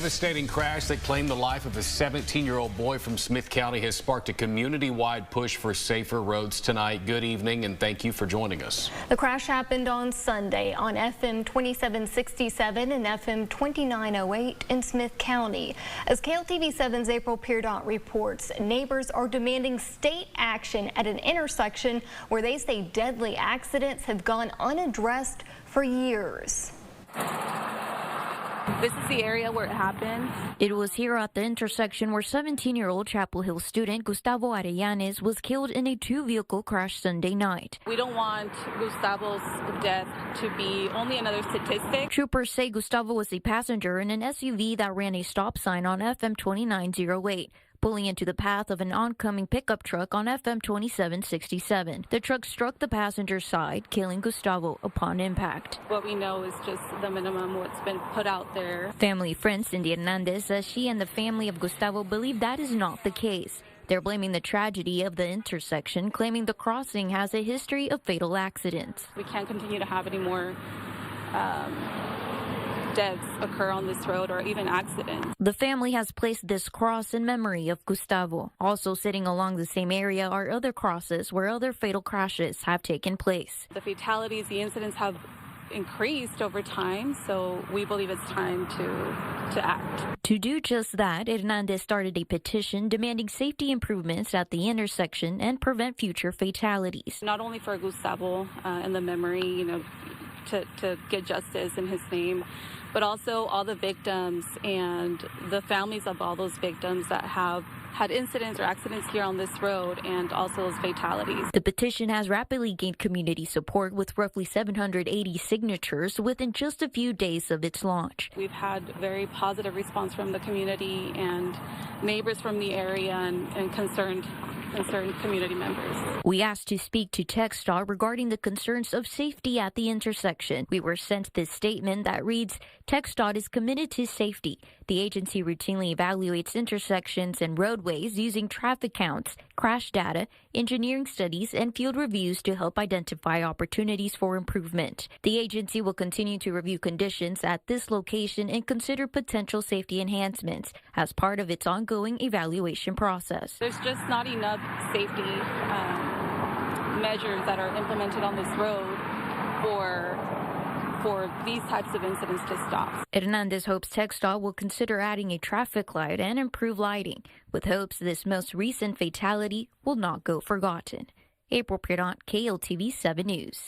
Devastating crash that claimed the life of a 17-year-old boy from Smith County has sparked a community-wide push for safer roads tonight. Good evening, and thank you for joining us. The crash happened on Sunday on FM 2767 and FM 2908 in Smith County. As KLTV7's April Peardot reports, neighbors are demanding state action at an intersection where they say deadly accidents have gone unaddressed for years. This is the area where it happened. It was here at the intersection where 17-year-old Chapel Hill student Gustavo Arellanes was killed in a two-vehicle crash Sunday night. We don't want Gustavo's death to be only another statistic. Troopers say Gustavo was a passenger in an SUV that ran a stop sign on FM 2908. Pulling into the path of an oncoming pickup truck on FM 2767. The truck struck the passenger's side, killing Gustavo upon impact. What we know is just the minimum what's been put out there. Family friend Cindy Hernandez says she and the family of Gustavo believe that is not the case. They're blaming the tragedy of the intersection, claiming the crossing has a history of fatal accidents. We can't continue to have any more deaths occur on this road or even accidents. The family has placed this cross in memory of Gustavo. Also sitting along the same area are other crosses where other fatal crashes have taken place. The fatalities, the incidents have increased over time, so we believe it's time to act. To do just that, Hernandez started a petition demanding safety improvements at the intersection and prevent future fatalities. Not only for Gustavo and the memory, to get justice in his name, but also all the victims and the families of all those victims that have had incidents or accidents here on this road, and also those fatalities. The petition has rapidly gained community support with roughly 780 signatures within just a few days of its launch. We've had very positive response from the community and neighbors from the area and concerned community members. We asked to speak to TxDOT regarding the concerns of safety at the intersection. We were sent this statement that reads, TxDOT is committed to safety. The agency routinely evaluates intersections and roadways using traffic counts, crash data, engineering studies, and field reviews to help identify opportunities for improvement. The agency will continue to review conditions at this location and consider potential safety enhancements as part of its ongoing evaluation process. There's just not enough safety measures that are implemented on this road for these types of incidents to stop. Hernandez hopes TxDOT will consider adding a traffic light and improve lighting, with hopes this most recent fatality will not go forgotten. April Peardot, KLTV 7 News.